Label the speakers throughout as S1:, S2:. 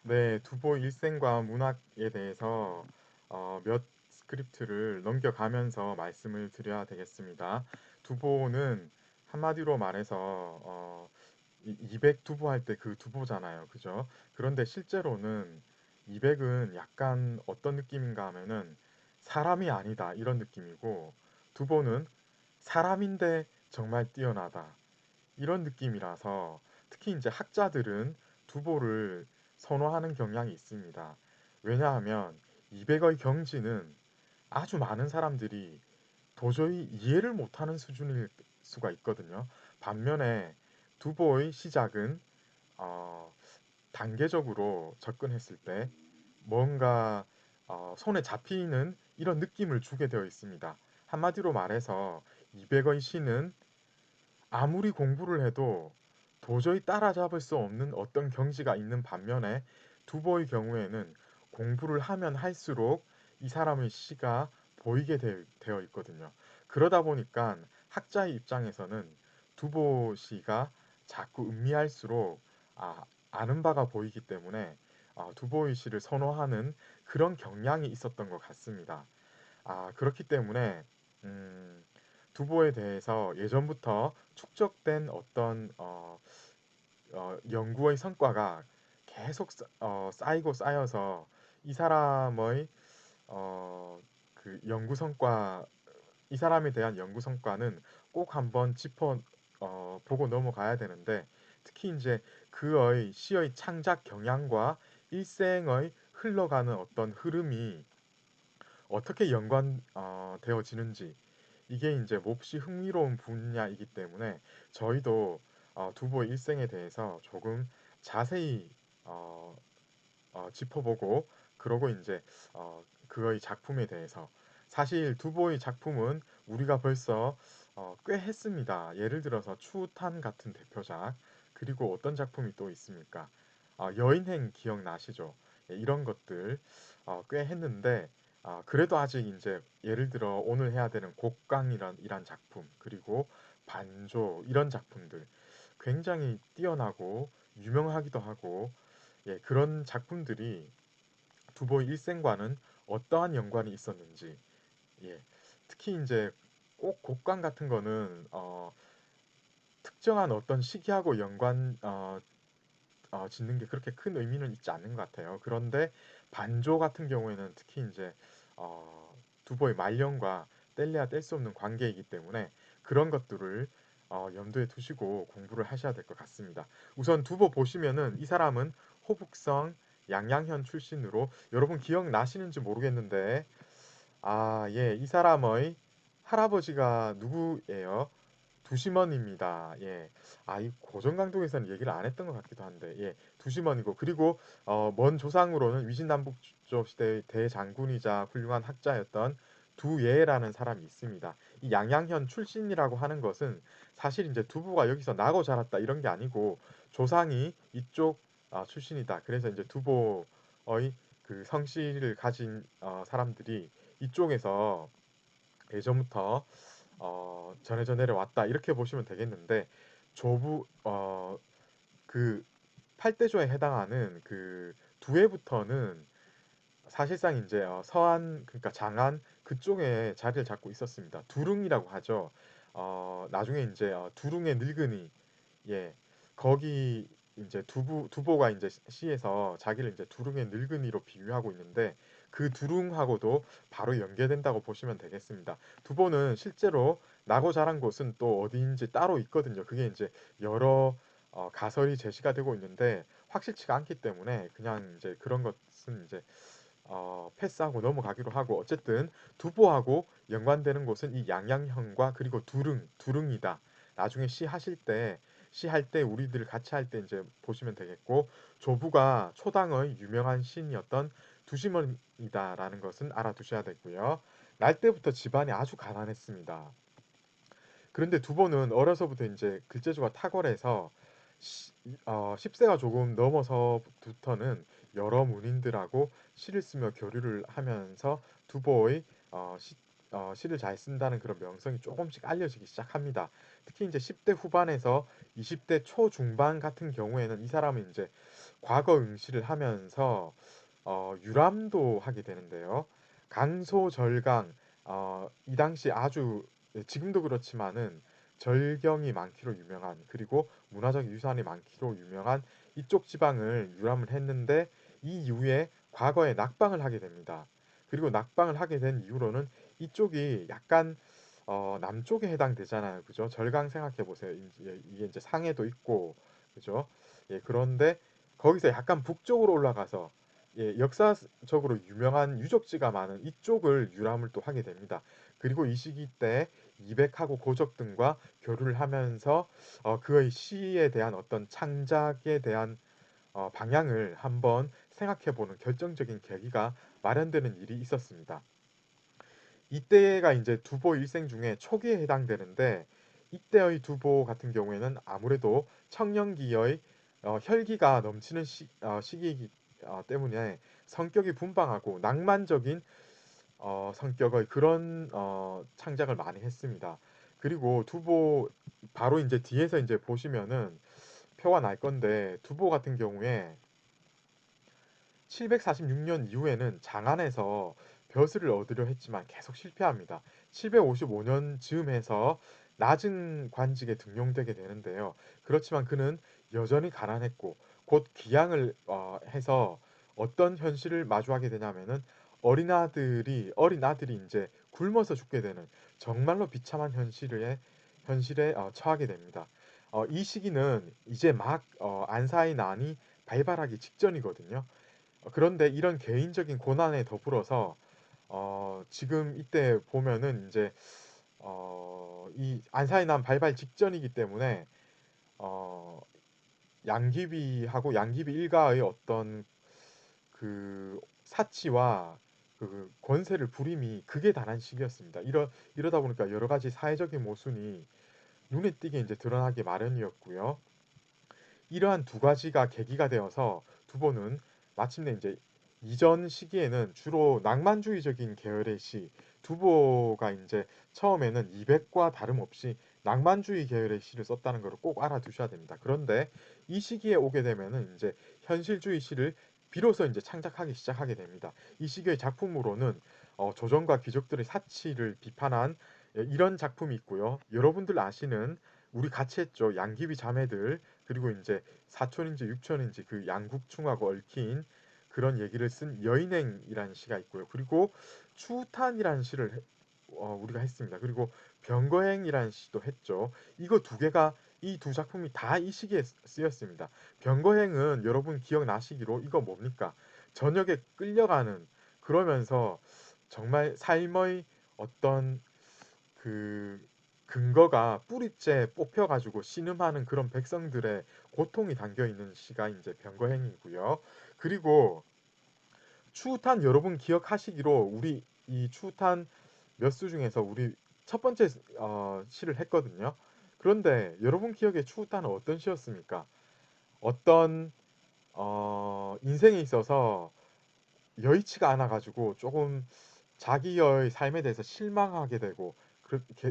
S1: 네, 두보 일생과 문학에 대해서 몇 스크립트를 넘겨가면서 말씀을 드려야 되겠습니다. 두보는 한마디로 말해서 200 두보 할 때 그 두보잖아요. 그죠? 그런데 실제로는 200은 약간 어떤 느낌인가 하면은 사람이 아니다 이런 느낌이고, 두보는 사람인데 정말 뛰어나다 이런 느낌이라서, 특히 이제 학자들은 두보를 선호하는 경향이 있습니다. 왜냐하면 200의 경지는 아주 많은 사람들이 도저히 이해를 못하는 수준일 수가 있거든요. 반면에 두보의 시작은 어, 단계적으로 접근했을 때 뭔가 손에 잡히는 이런 느낌을 주게 되어 있습니다. 한마디로 말해서 200의 시는 아무리 공부를 해도 도저히 따라잡을 수 없는 어떤 경지가 있는 반면에, 두보의 경우에는 공부를 하면 할수록 이 사람의 시가 보이게 되어 있거든요. 그러다 보니까 학자의 입장에서는 두보 시가 자꾸 음미할수록 아는 바가 보이기 때문에 두보의 시를 선호하는 그런 경향이 있었던 것 같습니다. 그렇기 때문에 음, 두보에 대해서 예전부터 축적된 어떤 연구의 성과가 계속 쌓이고 쌓여서 이 사람의 그 연구 성과, 이 사람에 대한 연구 성과는 꼭 한번 짚어 보고 넘어가야 되는데, 특히 이제 그의 시의 창작 경향과 일생의 흘러가는 어떤 흐름이 어떻게 연관되어지는지, 이게 이제 몹시 흥미로운 분야이기 때문에 저희도 두보의 일생에 대해서 조금 자세히 어, 짚어보고, 그러고 이제 그의 작품에 대해서, 사실 두보의 작품은 우리가 벌써 꽤 했습니다. 예를 들어서 추탄 같은 대표작, 그리고 어떤 작품이 또 있습니까? 여인행 기억나시죠? 예, 이런 것들 꽤 했는데, 그래도 아직 이제 예를 들어 오늘 해야 되는 곡강이란 작품, 그리고 반조 이런 작품들 굉장히 뛰어나고 유명하기도 하고, 예, 그런 작품들이 두보의 일생과는 어떠한 연관이 있었는지, 예, 특히 이제 꼭 곡강 같은 거는 특정한 어떤 시기하고 짓는 게 그렇게 큰 의미는 있지 않는 것 같아요. 그런데 반조 같은 경우에는 특히 이제 두보의 말년과 뗄래야 뗄 수 없는 관계이기 때문에 그런 것들을 염두에 두시고 공부를 하셔야 될 것 같습니다. 우선 두보 보시면은 이 사람은 호북성 양양현 출신으로, 여러분 기억나시는지 모르겠는데 예, 이 사람의 할아버지가 누구예요? 두시먼입니다. 예. 이 고정강동에서는 얘기를 안 했던 것 같기도 한데, 예, 두시먼이고, 그리고 먼 조상으로는 위진남북조 시대의 대장군이자 훌륭한 학자였던 두예라는 사람이 있습니다. 이 양양현 출신이라고 하는 것은 사실 이제 두부가 여기서 나고 자랐다 이런 게 아니고 조상이 이쪽 출신이다. 그래서 이제 두보의 그 성씨를 가진 사람들이 이쪽에서 예전부터 전해져 내려왔다 이렇게 보시면 되겠는데, 조부 그 팔대조에 해당하는 그 두해부터는 사실상 이제 서안, 그러니까 장안 그쪽에 자리를 잡고 있었습니다. 두릉이라고 하죠. 나중에 이제 두릉의 늙은이, 예, 거기 이제 두보가 이제 시에서 자기를 이제 두릉의 늙은이로 비유하고 있는데, 그 두릉하고도 바로 연계된다고 보시면 되겠습니다. 두보는 실제로 나고 자란 곳은 또 어디인지 따로 있거든요. 그게 이제 여러 가설이 제시가 되고 있는데 확실치가 않기 때문에 그냥 이제 그런 것은 이제 패스하고 넘어가기로 하고, 어쨌든 두보하고 연관되는 곳은 이 양양현과 그리고 두릉이다. 나중에 시할 때 우리들 같이 할 때 이제 보시면 되겠고, 조부가 초당의 유명한 시인이었던 두시먼이다라는 것은 알아두셔야 되고요. 날 때부터 집안이 아주 가난했습니다. 그런데 두보는 어려서부터 이제 글재주가 탁월해서 10세가 조금 넘어서부터는 여러 문인들하고 시를 쓰며 교류를 하면서 두보의 시를 잘 쓴다는 그런 명성이 조금씩 알려지기 시작합니다. 특히 이제 10대 후반에서 20대 초중반 같은 경우에는 이 사람은 이제 과거 응시를 하면서 유람도 하게 되는데요. 강소절강, 이 당시 아주 지금도 그렇지만은 절경이 많기로 유명한, 그리고 문화적 유산이 많기로 유명한 이쪽 지방을 유람을 했는데 이 이후에 과거에 낙방을 하게 됩니다. 그리고 낙방을 하게 된 이후로는 이쪽이 약간 남쪽에 해당되잖아요. 그죠? 절강 생각해 보세요. 이게 이제 상해도 있고, 그죠? 예, 그런데 거기서 약간 북쪽으로 올라가서 예, 역사적으로 유명한 유적지가 많은 이쪽을 유람을 또 하게 됩니다. 그리고 이 시기 때 이백하고 고적 등과 교류를 하면서 그의 시에 대한 어떤 창작에 대한 방향을 한번 생각해보는 결정적인 계기가 마련되는 일이 있었습니다. 이때가 이제 두보 일생 중에 초기에 해당되는데 이때의 두보 같은 경우에는 아무래도 청년기의 혈기가 넘치는 시기이기 때문에 성격이 분방하고 낭만적인 성격의 그런 창작을 많이 했습니다. 그리고 두보 바로 이제 뒤에서 이제 보시면은 표가 날 건데 두보 같은 경우에 746년 이후에는 장안에서 벼슬을 얻으려 했지만 계속 실패합니다. 755년 즈음해서 낮은 관직에 등용되게 되는데요. 그렇지만 그는 여전히 가난했고 곧 귀양을 해서 어떤 현실을 마주하게 되냐면은 어린 아들이 이제 굶어서 죽게 되는 정말로 비참한 현실에 처하게 됩니다. 이 시기는 이제 막 안사의 난이 발발하기 직전이거든요. 그런데 이런 개인적인 고난에 더불어서 지금 이때 보면은 이제 이 안사의 난 발발 직전이기 때문에 어, 양귀비하고 양귀비 일가의 어떤 그 사치와 그 권세를 부림이 극에 달한 시기였습니다. 이러다 보니까 여러 가지 사회적인 모순이 눈에 띄게 이제 드러나기 마련이었고요. 이러한 두 가지가 계기가 되어서 두보는 마침내 이제 이전 시기에는 주로 낭만주의적인 계열의 시, 두보가 이제 처음에는 이백과 다름없이 낭만주의 계열의 시를 썼다는 것을 꼭 알아두셔야 됩니다. 그런데 이 시기에 오게 되면은 이제 현실주의 시를 비로소 이제 창작하기 시작하게 됩니다. 이 시기의 작품으로는 조정과 귀족들의 사치를 비판한 이런 작품이 있고요. 여러분들 아시는 우리 같이 했죠. 양귀비 자매들 그리고 이제 사촌인지 육촌인지 그 양국충하고 얽힌 그런 얘기를 쓴 여인행이라는 시가 있고요. 그리고 추탄이라는 시를 우리가 했습니다. 그리고 병거행이라는 시도 했죠. 이거 두 개가 이 두 작품이 다 이 시기에 쓰였습니다. 병거행은 여러분 기억나시기로 이거 뭡니까? 전역에 끌려가는 그러면서 정말 삶의 어떤 그 근거가 뿌리째 뽑혀가지고 신음하는 그런 백성들의 고통이 담겨 있는 시가 이제 병거행이고요. 그리고 추탄 여러분 기억하시기로 우리 이 추탄 몇 수 중에서 우리 첫 번째 시를 했거든요. 그런데 여러분 기억에 추탄은 어떤 시였습니까? 어떤 인생에 있어서 여의치가 않아가지고 조금 자기의 삶에 대해서 실망하게 되고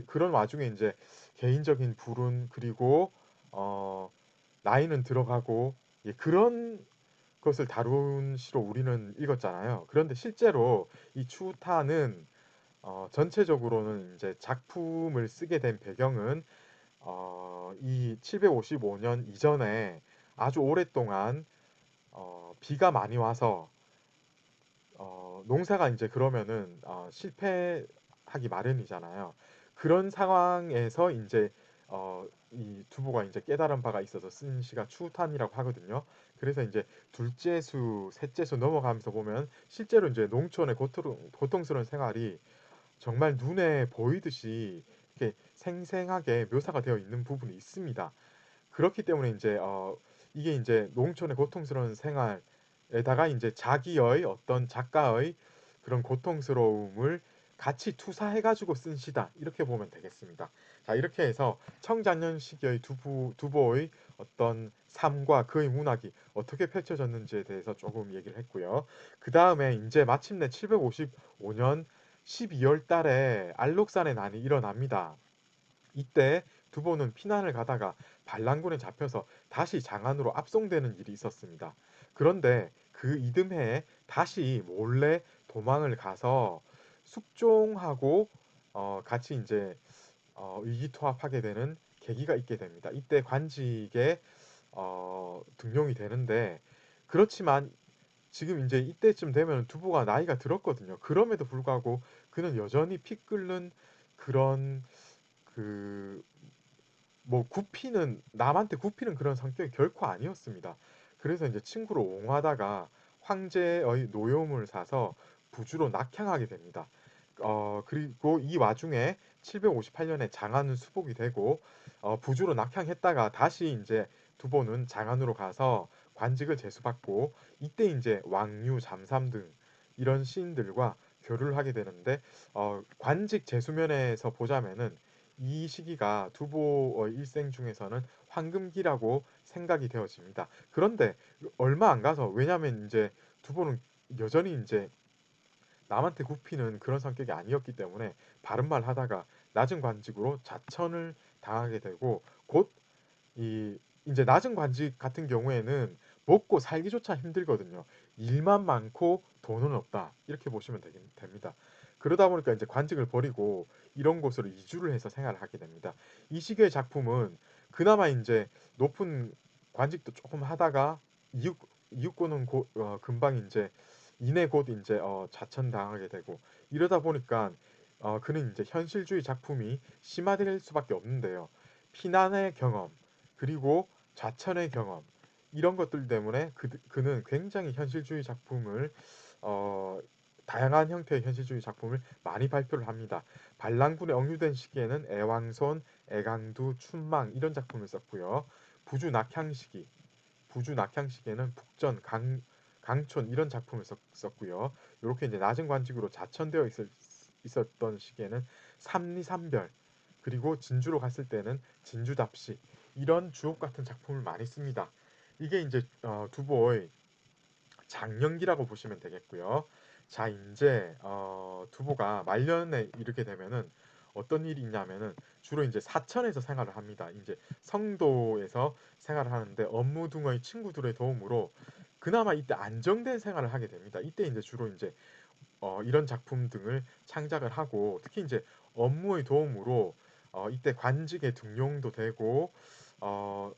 S1: 그런 와중에 이제 개인적인 불운 그리고 어, 나이는 들어가고 예, 그런 것을 다룬 시로 우리는 읽었잖아요. 그런데 실제로 이 추타는 전체적으로는 이제 작품을 쓰게 된 배경은 이 755년 이전에 아주 오랫동안 비가 많이 와서 농사가 이제 그러면은 실패하기 마련이잖아요. 그런 상황에서 이제 이 두부가 이제 깨달은 바가 있어서 쓴 시가 추탄이라고 하거든요. 그래서 이제 둘째 수, 셋째 수 넘어가면서 보면 실제로 이제 농촌의 고통스러운 생활이 정말 눈에 보이듯이 이렇게 생생하게 묘사가 되어 있는 부분이 있습니다. 그렇기 때문에 이제 이게 이제 농촌의 고통스러운 생활에다가 이제 자기의 어떤 작가의 그런 고통스러움을 같이 투사해가지고 쓴 시다 이렇게 보면 되겠습니다. 자 이렇게 해서 청장년 시기의 두보의 어떤 삶과 그의 문학이 어떻게 펼쳐졌는지에 대해서 조금 얘기를 했고요. 그 다음에 이제 마침내 755년 12월 달에 알록산의 난이 일어납니다. 이때 두보는 피난을 가다가 반란군에 잡혀서 다시 장안으로 압송되는 일이 있었습니다. 그런데 그 이듬해에 다시 몰래 도망을 가서 숙종하고 같이 이제 의기투합하게 되는 계기가 있게 됩니다. 이때 관직에 등용이 되는데 그렇지만 지금 이제 이때쯤 되면 두보가 나이가 들었거든요. 그럼에도 불구하고 그는 여전히 피 끓는 그런 그 뭐 굽히는 남한테 굽히는 그런 성격이 결코 아니었습니다. 그래서 이제 친구를 옹호하다가 황제의 노여움을 사서 부주로 낙향하게 됩니다. 그리고 이 와중에 758년에 장안은 수복이 되고 부주로 낙향했다가 다시 이제 두보는 장안으로 가서 관직을 제수받고 이때 이제 왕류, 잠삼 등 이런 시인들과 교류를 하게 되는데 관직 제수면에서 보자면은 이 시기가 두보의 일생 중에서는 황금기라고 생각이 되어집니다. 그런데 얼마 안 가서 왜냐하면 이제 두보는 여전히 이제 남한테 굽히는 그런 성격이 아니었기 때문에 바른말 하다가 낮은 관직으로 자천을 당하게 되고 곧 이 이제 낮은 관직 같은 경우에는 먹고 살기조차 힘들거든요. 일만 많고 돈은 없다. 이렇게 보시면 됩니다. 그러다 보니까 이제 관직을 버리고 이런 곳으로 이주를 해서 생활을 하게 됩니다. 이 시기의 작품은 그나마 이제 높은 관직도 조금 하다가 이윽고는 금방 이제 이내 곧 이제 자천당하게 되고 이러다 보니까 그는 이제 현실주의 작품이 심화될 수밖에 없는데요. 피난의 경험 그리고 좌천의 경험 이런 것들 때문에 그는 굉장히 현실주의 작품을 어, 다양한 형태의 현실주의 작품을 많이 발표를 합니다. 반란군에 억류된 시기에는 애왕손, 애강두, 춘망 이런 작품을 썼고요. 부주 낙향 시기, 부주 낙향 시기에는 북전, 강촌 이런 작품을 썼고요. 이렇게 이제 낮은 관직으로 자천되어 있었던 시기에는 삼리삼별 그리고 진주로 갔을 때는 진주답시 이런 주옥 같은 작품을 많이 씁니다. 이게 이제 두보의 장년기라고 보시면 되겠고요. 자 이제 두보가 말년에 이르게 되면은 어떤 일이 있냐면은 주로 이제 사천에서 생활을 합니다. 이제 성도에서 생활을 하는데 업무 등의 친구들의 도움으로 그나마 이때 안정된 생활을 하게 됩니다. 이때 이제 주로 이제 이런 작품 등을 창작을 하고 특히 이제 업무의 도움으로 이때 관직에 등용도 되고 어,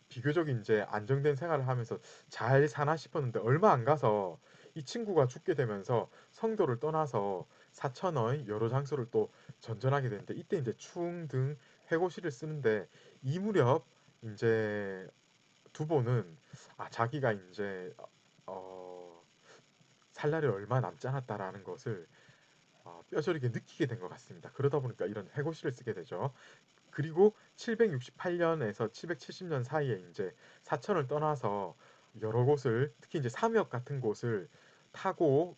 S1: 비교적 이제 안정된 생활을 하면서 잘 사나 싶었는데 얼마 안 가서 이 친구가 죽게 되면서 성도를 떠나서 사천의 여러 장소를 또 전전하게 되는데 이때 이제 충 등 회고시를 쓰는데 이 무렵 이제 두보는 자기가 이제 어, 살 날이 얼마 남지 않았다라는 것을 뼈저리게 느끼게 된 것 같습니다. 그러다 보니까 이런 회고시를 쓰게 되죠. 그리고 768년에서 770년 사이에 이제 사천을 떠나서 여러 곳을 특히 이제 삼역 같은 곳을 타고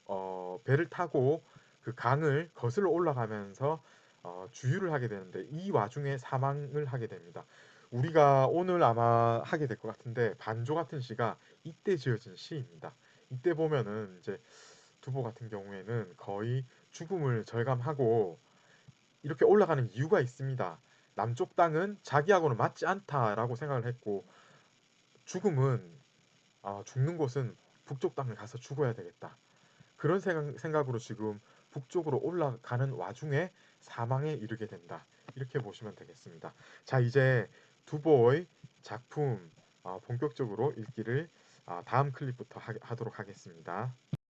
S1: 배를 타고 그 강을 거슬러 올라가면서 주유를 하게 되는데 이 와중에 사망을 하게 됩니다. 우리가 오늘 아마 하게 될 것 같은데 반조 같은 시가 이때 지어진 시입니다. 이때 보면은 이제 두보 같은 경우에는 거의 죽음을 절감하고 이렇게 올라가는 이유가 있습니다. 남쪽 땅은 자기하고는 맞지 않다라고 생각을 했고 죽음은 죽는 곳은 북쪽 땅을 가서 죽어야 되겠다. 그런 생각으로 지금 북쪽으로 올라가는 와중에 사망에 이르게 된다. 이렇게 보시면 되겠습니다. 자 이제 두보의 작품 본격적으로 읽기를 다음 클립부터 하도록 하겠습니다.